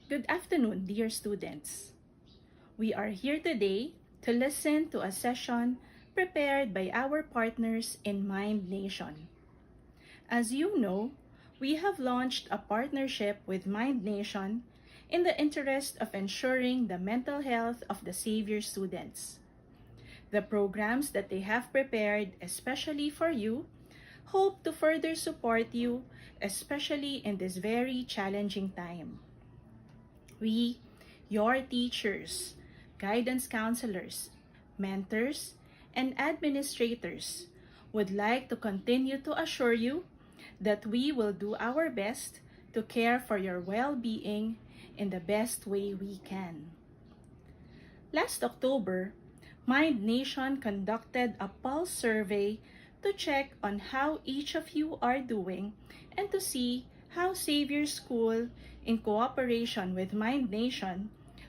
Good afternoon, dear students. We are here today to listen to a session prepared by our partners in MindNation. As you know, we have launched a partnership with MindNation in the interest of ensuring the mental health of the Xavier students. The programs that they have prepared especially for you hope to further support you, especially in this very challenging time. We, your teachers, guidance counselors, mentors, and administrators, would like to continue to assure you that we will do our best to care for your well-being in the best way we can. Last October, MindNation conducted a pulse survey to check on how each of you are doing and to see how Xavier School, in cooperation with MindNation,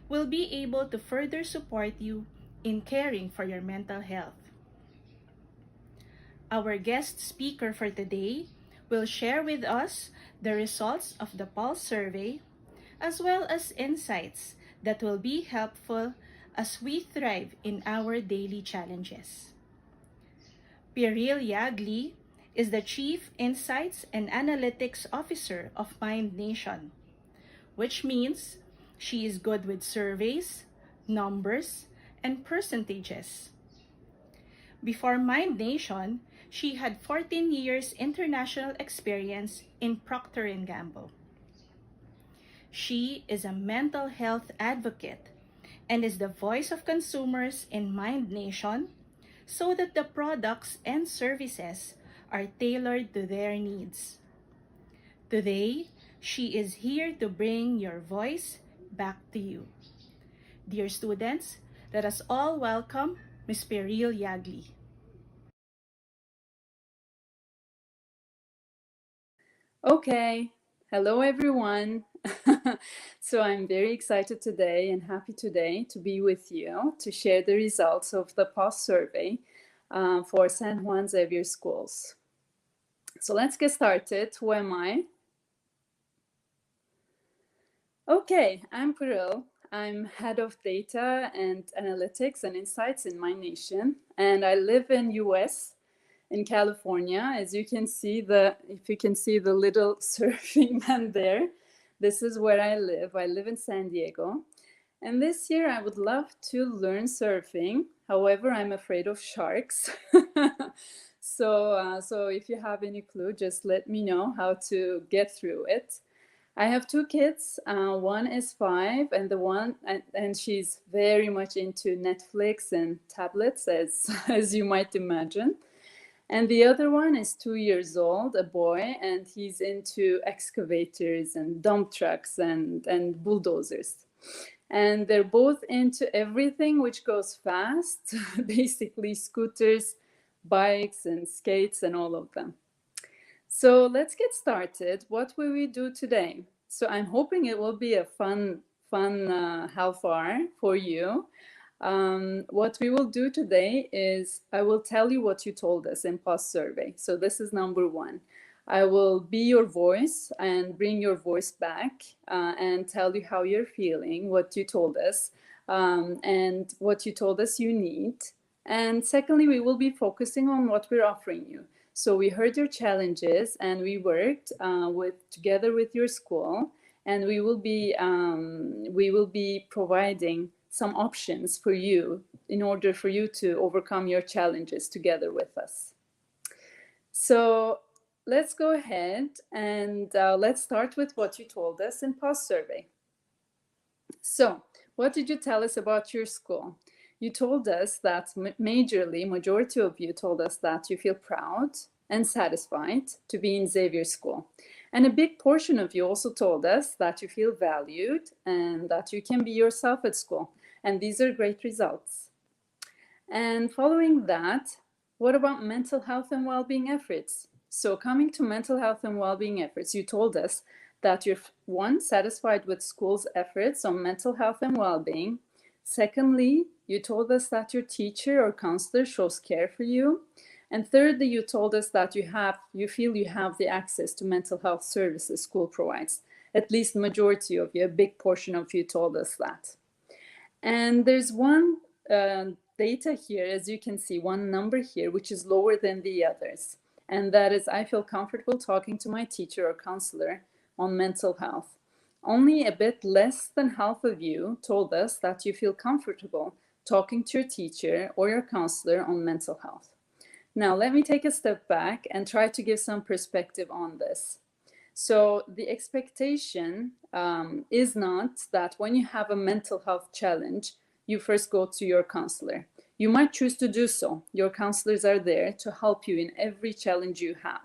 will be able to further support you in caring for your mental health. Our guest speaker for today will share with us the results of the pulse survey as well as insights that will be helpful as we thrive in our daily challenges. Piril Yagli is the Chief Insights and Analytics Officer of MindNation, which means she is good with surveys, numbers, and percentages. Before MindNation, she had 14 years international experience in Procter & Gamble. She is a mental health advocate and is the voice of consumers in MindNation so that the products and services are tailored to their needs. Today, she is here to bring your voice back to you. Dear students, let us all welcome Ms. Piril Yagli. Okay, hello everyone. So I'm very excited today and happy today to be with you to share the results of the pulse survey for San Juan Xavier schools. So let's get started. Who am I? Okay, I'm Peril. I'm head of data and analytics and insights in MindNation, and I live in US in California. As you can see, if you can see the little surfing man there, this is where I live. I live in San Diego. And this year I would love to learn surfing. However, I'm afraid of sharks. So if you have any clue, just let me know how to get through it. I have two kids. One is 5, and and she's very much into Netflix and tablets, as as you might imagine. And the other one is 2 years old, a boy, and he's into excavators and dump trucks and bulldozers. And they're both into everything which goes fast, basically scooters, bikes, and skates, and all of them. So let's get started. What will we do today? So I'm hoping it will be a fun half hour for you. What we will do today is I will tell you what you told us in pulse survey. So this is number 1. I will be your voice and bring your voice back and tell you how you're feeling, what you told us, and what you told us you need. And secondly, we will be focusing on what we're offering you. So we heard your challenges and we worked together with your school, and we will be providing some options for you in order for you to overcome your challenges together with us. So let's go ahead and let's start with what you told us in pulse survey. So what did you tell us about your school? You told us that majority of you told us that you feel proud and satisfied to be in Xavier School. And a big portion of you also told us that you feel valued and that you can be yourself at school. And these are great results. And following that, what about mental health and well-being efforts? So coming to mental health and well-being efforts, you told us that you're, 1, satisfied with school's efforts on mental health and well-being. Secondly, you told us that your teacher or counselor shows care for you. And thirdly, you told us that you feel you have the access to mental health services school provides. At least majority of you, a big portion of you told us that. And there's one data here, as you can see, one number here, which is lower than the others. And that is, I feel comfortable talking to my teacher or counselor on mental health. Only a bit less than half of you told us that you feel comfortable talking to your teacher or your counselor on mental health. Now, let me take a step back and try to give some perspective on this. So the expectation is not that when you have a mental health challenge, you first go to your counselor. You might choose to do so. Your counselors are there to help you in every challenge you have.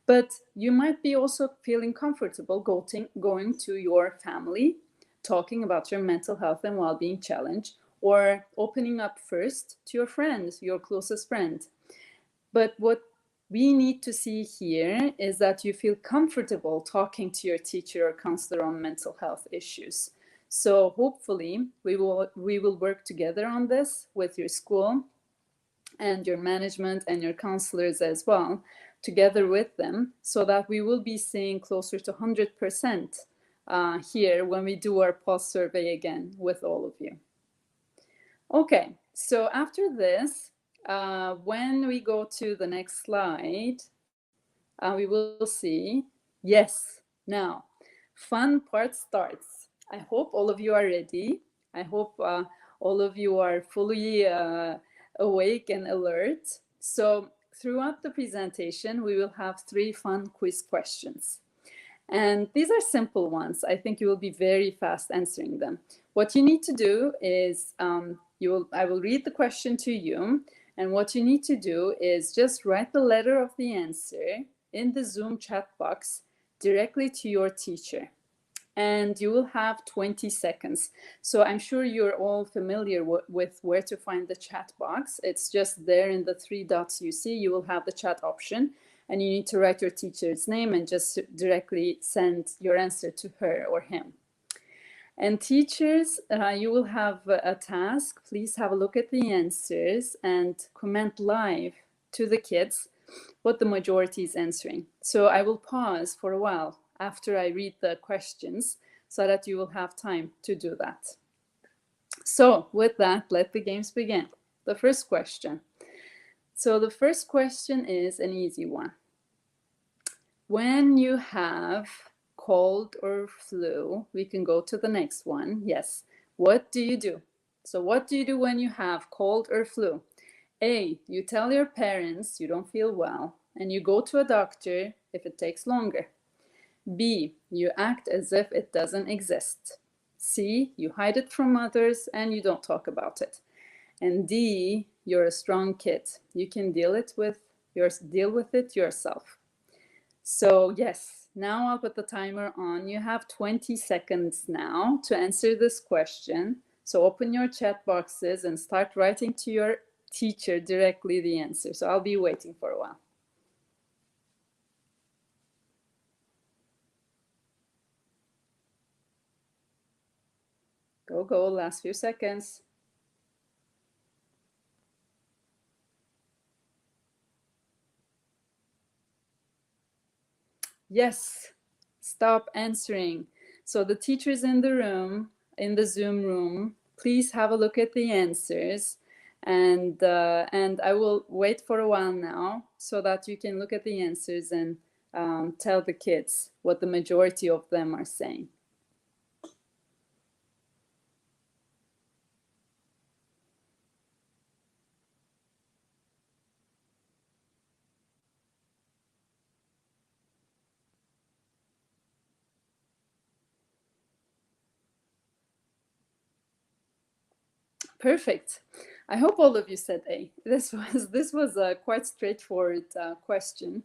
But you might be also feeling comfortable going to your family, talking about your mental health and well-being challenge, or opening up first to your friend, your closest friend. But what we need to see here is that you feel comfortable talking to your teacher or counselor on mental health issues. So hopefully we will work together on this with your school and your management and your counselors as well, together with them, so that we will be seeing closer to 100% here when we do our pulse survey again with all of you. Okay, so after this, when we go to the next slide, we will see, yes, now, fun part starts. I hope all of you are ready. I hope all of you are fully awake and alert. So throughout the presentation, we will have 3 fun quiz questions. And these are simple ones. I think you will be very fast answering them. What you need to do is, I will read the question to you. And what you need to do is just write the letter of the answer in the Zoom chat box directly to your teacher. And you will have 20 seconds. So I'm sure you're all familiar with where to find the chat box. It's just there in the 3 dots you see. You will have the chat option. And you need to write your teacher's name and just directly send your answer to her or him. And teachers, you will have a task. Please have a look at the answers and comment live to the kids what the majority is answering. So I will pause for a while after I read the questions so that you will have time to do that. So with that, let the games begin. The first question. So the first question is an easy one. When you have cold or flu, we can go to the next one. Yes. What do you do? So what do you do when you have cold or flu? A, you tell your parents you don't feel well and you go to a doctor if it takes longer. B, you act as if it doesn't exist. C, you hide it from others and you don't talk about it. And D, you're a strong kid. You can deal with it yourself. So yes, now I'll put the timer on. You have 20 seconds now to answer this question. So open your chat boxes and start writing to your teacher directly the answer. So I'll be waiting for a while. Go, last few seconds. Yes, stop answering. So the teachers in the room, in the Zoom room, please have a look at the answers. And I will wait for a while now so that you can look at the answers and tell the kids what the majority of them are saying. Perfect. I hope all of you said A. This was a quite straightforward question.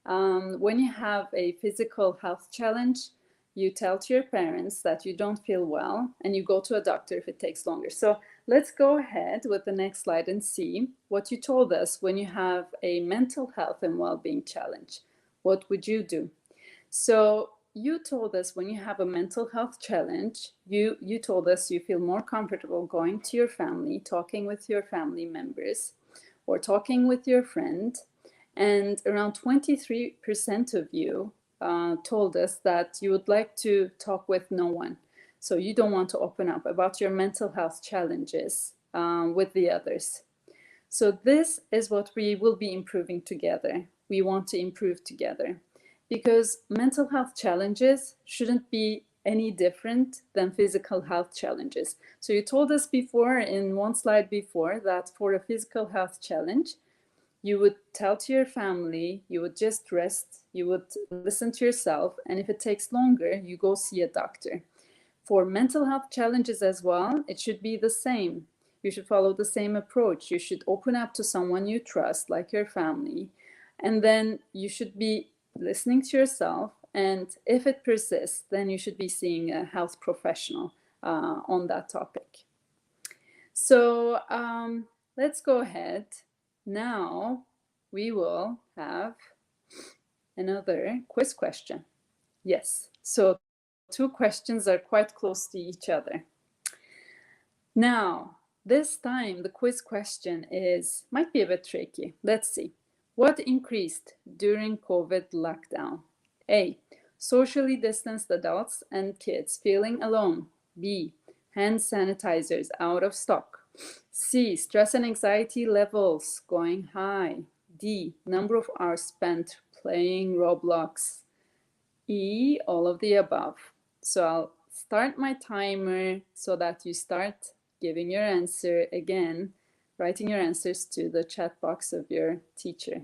When you have a physical health challenge, you tell to your parents that you don't feel well and you go to a doctor if it takes longer. So let's go ahead with the next slide and see what you told us when you have a mental health and well-being challenge. What would you do? So you told us when you have a mental health challenge, you told us you feel more comfortable going to your family, talking with your family members, or talking with your friend. And around 23% of you told us that you would like to talk with no one. So you don't want to open up about your mental health challenges with the others. So this is what we will be improving together. We want to improve together because mental health challenges shouldn't be any different than physical health challenges. So you told us before in one slide before that for a physical health challenge, you would tell to your family, you would just rest, you would listen to yourself, and if it takes longer, you go see a doctor. For mental health challenges as well, it should be the same. You should follow the same approach. You should open up to someone you trust, like your family, and then you should be listening to yourself. And if it persists, then you should be seeing a health professional on that topic. So let's go ahead. Now we will have another quiz question. Yes, so two questions are quite close to each other. Now, this time the quiz question might be a bit tricky. Let's see. What increased during COVID lockdown? A. Socially distanced adults and kids feeling alone. B. Hand sanitizers out of stock. C. Stress and anxiety levels going high. D. Number of hours spent playing Roblox. E. All of the above. So I'll start my timer so that you start giving your answer again, writing your answers to the chat box of your teacher.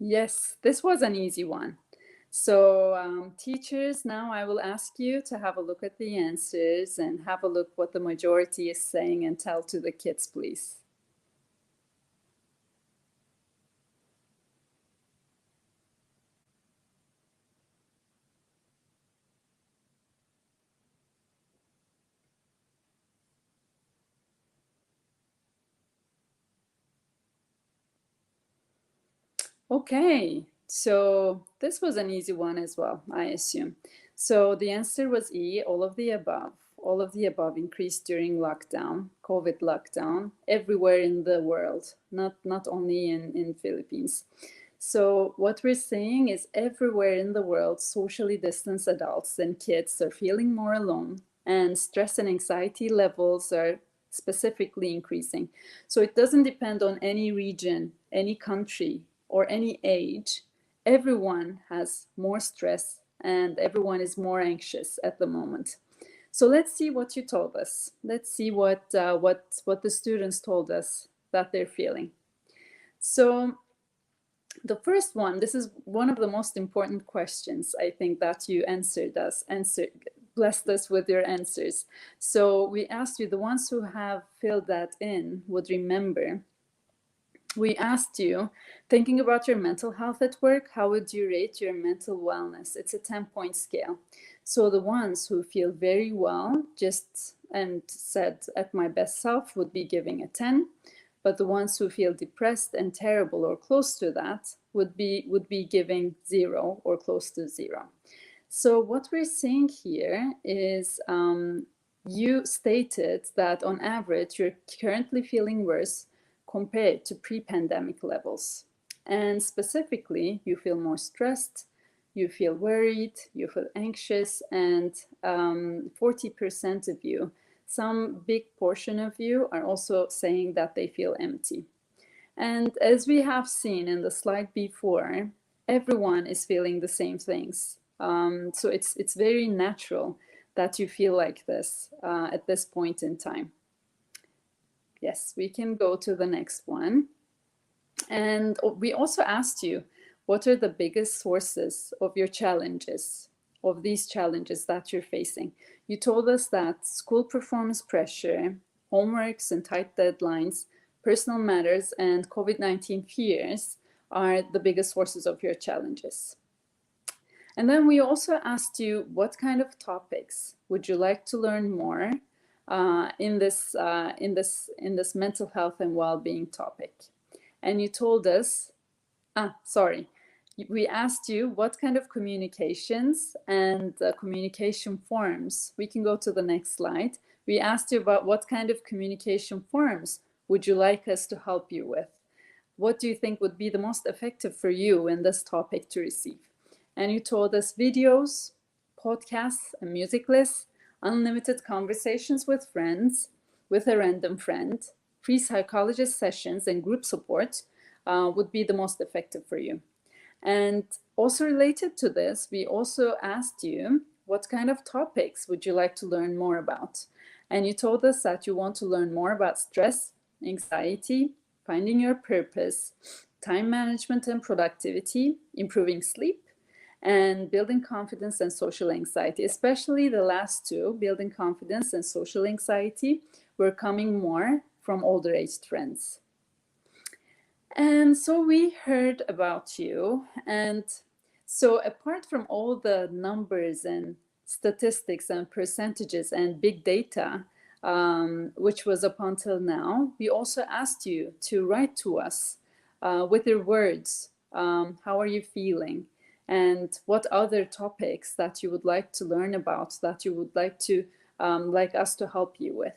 Yes, this was an easy one. So teachers, now I will ask you to have a look at the answers and have a look what the majority is saying and tell to the kids, please. Okay, so this was an easy one as well, I assume. So the answer was E, all of the above. All of the above increased during lockdown, COVID lockdown, everywhere in the world, not only in Philippines. So what we're saying is everywhere in the world, socially distanced adults and kids are feeling more alone, and stress and anxiety levels are specifically increasing. So it doesn't depend on any region, any country, or any age. Everyone has more stress and everyone is more anxious at the moment. So let's see what you told us. Let's see what the students told us that they're feeling. So the first one, this is one of the most important questions, I think, that you blessed us with your answers. So we asked you, the ones who have filled that in would remember. We asked you, thinking about your mental health at work, how would you rate your mental wellness? It's a 10-point scale. So the ones who feel very well and said at my best self would be giving a 10. But the ones who feel depressed and terrible or close to that would be giving 0 or close to 0. So what we're saying here is you stated that on average, you're currently feeling worse compared to pre-pandemic levels. And specifically, you feel more stressed, you feel worried, you feel anxious, and 40% of you, some big portion of you, are also saying that they feel empty. And as we have seen in the slide before, everyone is feeling the same things. So it's very natural that you feel like this at this point in time. Yes, we can go to the next one. And we also asked you, what are the biggest sources of your challenges, of these challenges that you're facing? You told us that school performance pressure, homeworks and tight deadlines, personal matters, and COVID-19 fears are the biggest sources of your challenges. And then we also asked you, what kind of topics would you like to learn more in this mental health and well-being topic? And you told us, We asked you what kind of communications and communication forms. We can go to the next slide. We asked you about what kind of communication forms would you like us to help you with? What do you think would be the most effective for you in this topic to receive? And you told us videos, podcasts, and music lists, unlimited conversations with friends, with a random friend, free psychologist sessions, and group support would be the most effective for you. And also related to this, we also asked you what kind of topics would you like to learn more about? And you told us that you want to learn more about stress, anxiety, finding your purpose, time management and productivity, improving sleep, and building confidence and social anxiety. Especially the last two, building confidence and social anxiety, were coming more from older aged friends. And so we heard about you. And so apart from all the numbers and statistics and percentages and big data, which was up until now, we also asked you to write to us with your words. How are you feeling? And what other topics that you would like to learn about, that you would like us to help you with?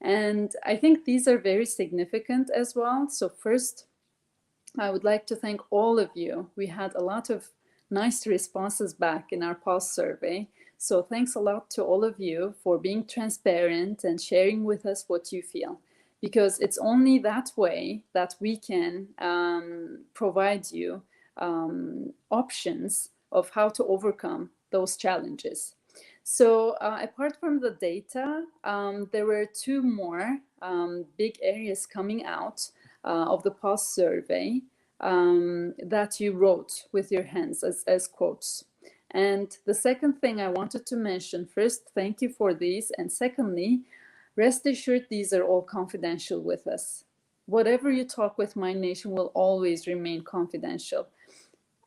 And I think these are very significant as well. So first, I would like to thank all of you. We had a lot of nice responses back in our pulse survey. So thanks a lot to all of you for being transparent and sharing with us what you feel, because it's only that way that we can provide you options of how to overcome those challenges. So apart from the data, there were two more big areas coming out of the pulse survey that you wrote with your hands as quotes. And the second thing I wanted to mention, first, thank you for these. And secondly, rest assured, these are all confidential with us. Whatever you talk with MindNation will always remain confidential.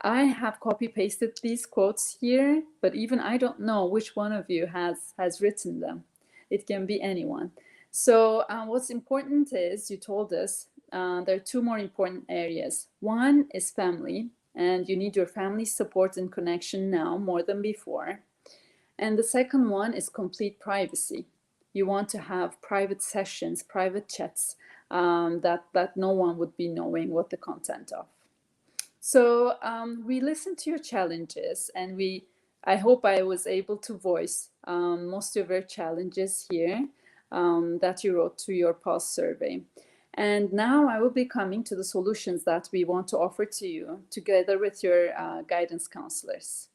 I have copy pasted these quotes here, but even I don't know which one of you has written them. It can be anyone. So what's important is, you told us, there are two more important areas. One is family, and you need your family's support and connection now more than before. And the second one is complete privacy. You want to have private sessions, private chats that no one would be knowing what the content of. So we listened to your challenges, and I hope I was able to voice most of your challenges here that you wrote to your pulse survey. And now I will be coming to the solutions that we want to offer to you together with your guidance counselors.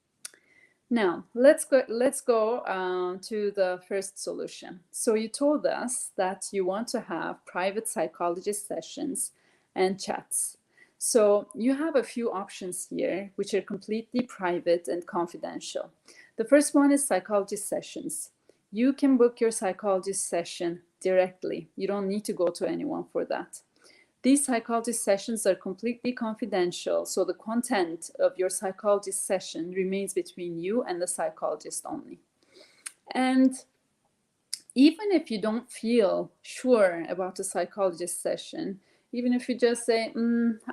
Now, let's go to the first solution. So you told us that you want to have private psychologist sessions and chats. So you have a few options here, which are completely private and confidential. The first one is psychologist sessions. You can book your psychologist session directly. You don't need to go to anyone for that. These psychologist sessions are completely confidential, so the content of your psychologist session remains between you and the psychologist only. And even if you don't feel sure about a psychologist session, even if you just say,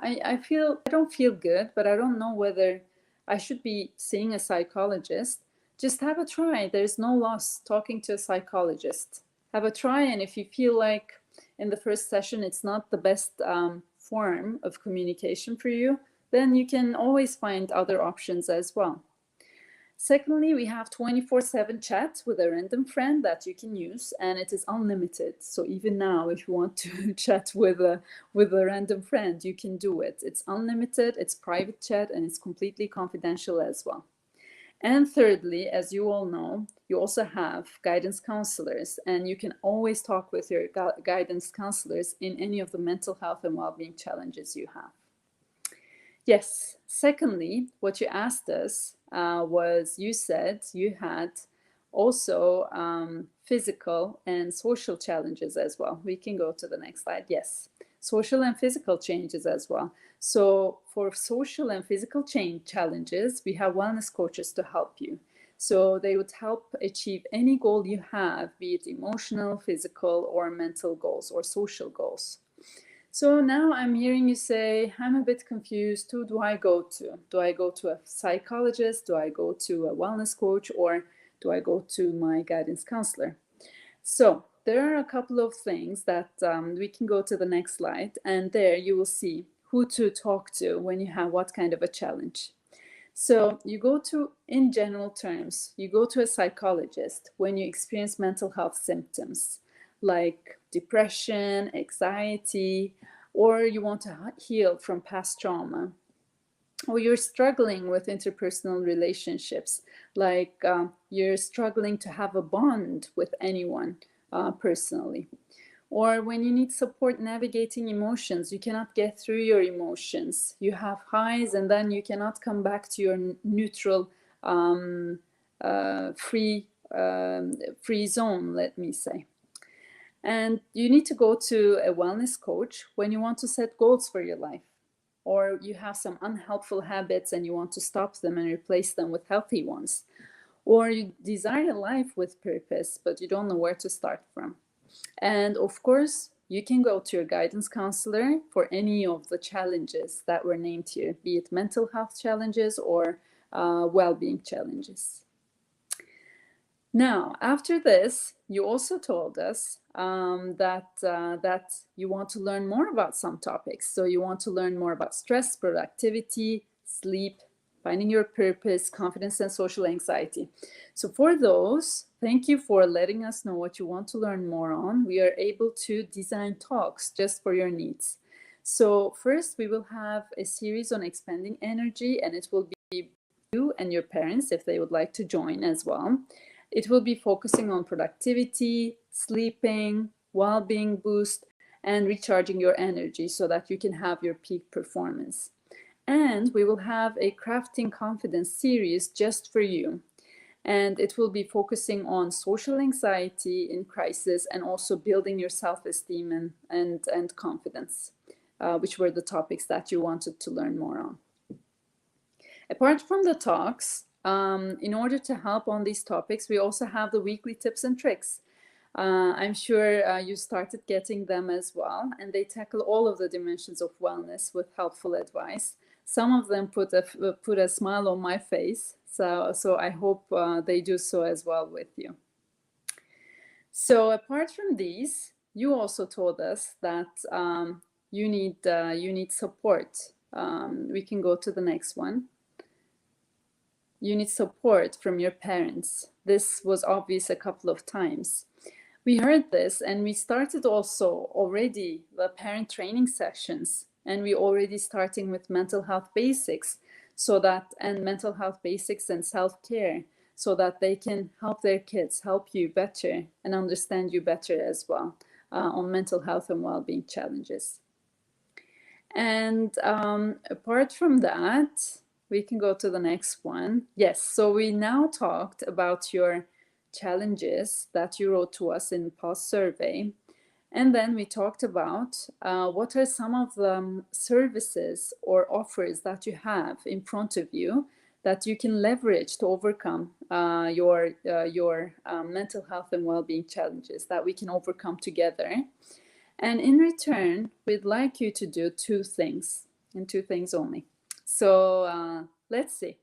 I don't feel good, but I don't know whether I should be seeing a psychologist, just have a try. There's no loss talking to a psychologist. Have a try, and if you feel like in the first session it's not the best form of communication for you, then you can always find other options as well. Secondly, we have 24/7 chat with a random friend that you can use, and it is unlimited. So even now, if you want to chat with a random friend, you can do it. It's unlimited, it's private chat, and it's completely confidential as well. And thirdly, as you all know, you also have guidance counselors, and you can always talk with your guidance counselors in any of the mental health and well-being challenges you have. Yes. Secondly, what you asked us was, you said you had also physical and social challenges as well. We can go to the next slide. Yes, social and physical changes as well. So for social and physical change challenges, we have wellness coaches to help you. So they would help achieve any goal you have, be it emotional, physical, or mental goals or social goals. So now I'm hearing you say, I'm a bit confused. Who do I go to? Do I go to a psychologist? Do I go to a wellness coach? Or do I go to my guidance counselor? So there are a couple of things that we can go to the next slide, and there you will see who to talk to when you have what kind of a challenge. So you go to, in general terms, you go to a psychologist when you experience mental health symptoms like depression, anxiety, or you want to heal from past trauma, or you're struggling with interpersonal relationships, like you're struggling to have a bond with anyone personally. Or when you need support navigating emotions, you cannot get through your emotions. You have highs and then you cannot come back to your neutral, free, free zone, let me say. And you need to go to a wellness coach when you want to set goals for your life, or you have some unhelpful habits and you want to stop them and replace them with healthy ones, or you desire a life with purpose, but you don't know where to start from. And of course, you can go to your guidance counselor for any of the challenges that were named here, be it mental health challenges or well-being challenges. Now, after this, you also told us that you want to learn more about some topics. So you want to learn more about stress, productivity, sleep, finding your purpose, confidence, and social anxiety. So for those, thank you for letting us know what you want to learn more on. We are able to design talks just for your needs. So first, we will have a series on expanding energy, and it will be you and your parents if they would like to join as well. It will be focusing on productivity, sleeping, well-being boost, and recharging your energy so that you can have your peak performance. And we will have a crafting confidence series just for you. And it will be focusing on social anxiety in crisis and also building your self-esteem and confidence, which were the topics that you wanted to learn more on. Apart from the talks, in order to help on these topics, we also have the weekly tips and tricks. I'm sure you started getting them as well, and they tackle all of the dimensions of wellness with helpful advice. Some of them put a smile on my face, so I hope they do so as well with you. So apart from these, you also told us that you need support. We can go to the next one. You need support from your parents. This was obvious a couple of times. We heard this and we started also already the parent training sessions, and we already starting with mental health basics and mental health basics and self-care so that they can help their kids help you better and understand you better as well on mental health and well-being challenges. And apart from that, we can go to the next one. Yes, so we now talked about your challenges that you wrote to us in the past survey. And then we talked about what are some of the services or offers that you have in front of you that you can leverage to overcome your mental health and well-being challenges that we can overcome together. And in return, we'd like you to do two things, and two things only. So let's see.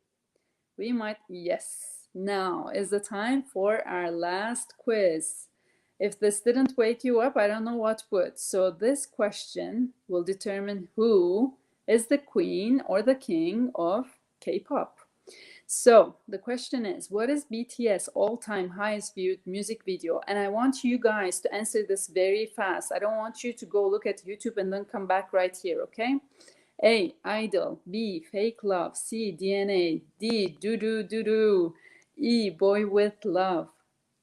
Yes, now is the time for our last quiz. If this didn't wake you up, I don't know what would. So this question will determine who is the queen or the king of K-pop. So the question is, what is BTS all-time highest viewed music video? And I want you guys to answer this very fast. I don't want you to go look at YouTube and then come back right here, okay? A, Idol. B, Fake Love. C, DNA. D, Doo Doo Doo Doo. E, Boy With Love.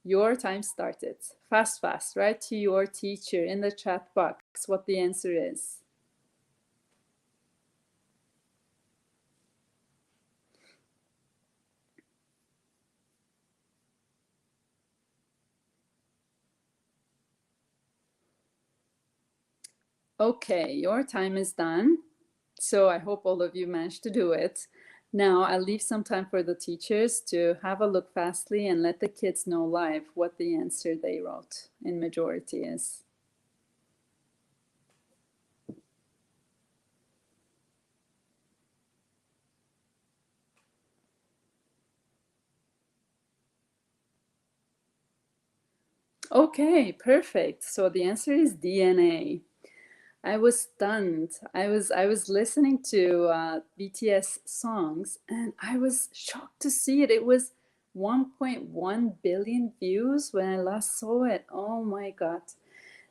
Your time started. Fast, fast. Write to your teacher in the chat box what the answer is. Okay, your time is done. So I hope all of you managed to do it. Now I'll leave some time for the teachers to have a look fastly and let the kids know live what the answer they wrote in majority is. Okay, perfect. So the answer is DNA. I was stunned. I was listening to BTS songs, and I was shocked to see it. It was 1.1 billion views when I last saw it. Oh my God.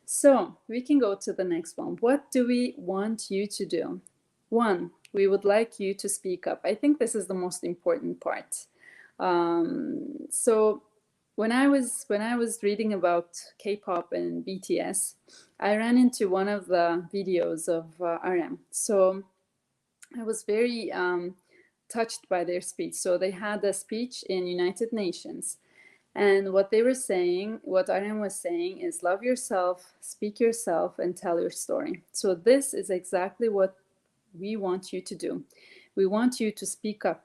So we can go to the next one. What do we want you to do? One, we would like you to speak up. I think this is the most important part. So when I was reading about K-pop and BTS, I ran into one of the videos of RM. So I was very touched by their speech. So they had a speech in United Nations, and what they were saying, what RM was saying, is love yourself, speak yourself, and tell your story. So this is exactly what we want you to do. We want you to speak up.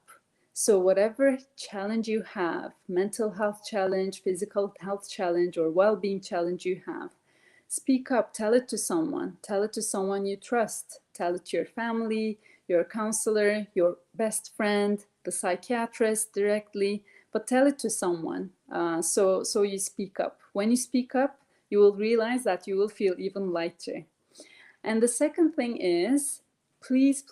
So whatever challenge you have, mental health challenge, physical health challenge, or well-being challenge you have, speak up, tell it to someone. Tell it to someone you trust. Tell it to your family, your counselor, your best friend, the psychiatrist directly, but tell it to someone. So you speak up. When you speak up, you will realize that you will feel even lighter. And the second thing is, please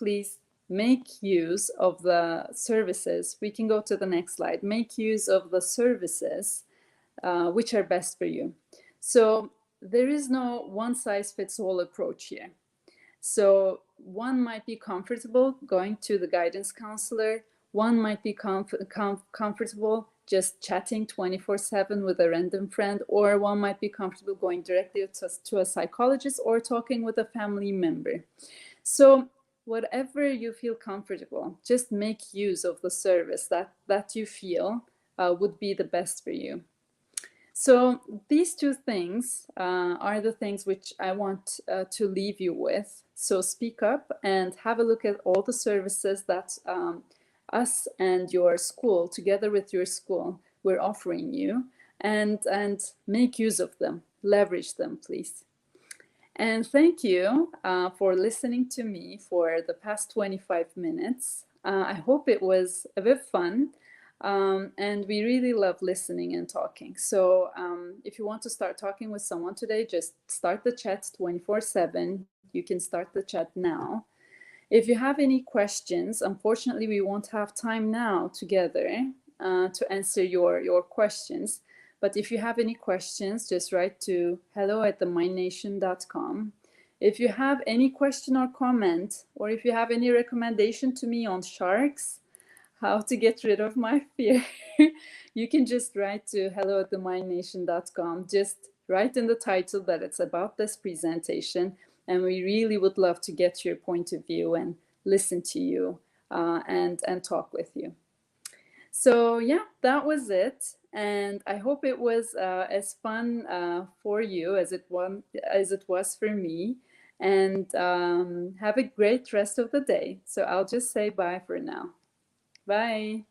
make use of the services. We can go to the next slide. Make use of the services which are best for you. So there is no one size fits all approach here. So one might be comfortable going to the guidance counselor. One might be comfortable just chatting 24/7 with a random friend, or one might be comfortable going directly to a psychologist or talking with a family member. So whatever you feel comfortable, just make use of the service that you feel would be the best for you. So these two things are the things which I want to leave you with. So speak up and have a look at all the services that us and your school, together with your school, we're offering you, and make use of them, leverage them, please. And thank you for listening to me for the past 25 minutes. I hope it was a bit fun. And we really love listening and talking. So if you want to start talking with someone today, just start the chat 24/7. You can start the chat now. If you have any questions, unfortunately, we won't have time now together to answer your questions. But if you have any questions, just write to hello@themindnation.com. If you have any question or comment, or if you have any recommendation to me on sharks, how to get rid of my fear, you can just write to hello@themindnation.com. Just write in the title that it's about this presentation, and we really would love to get your point of view and listen to you and talk with you. So yeah, that was it, and I hope it was as fun for you as it was for me. And have a great rest of the day. So I'll just say bye for now. Bye.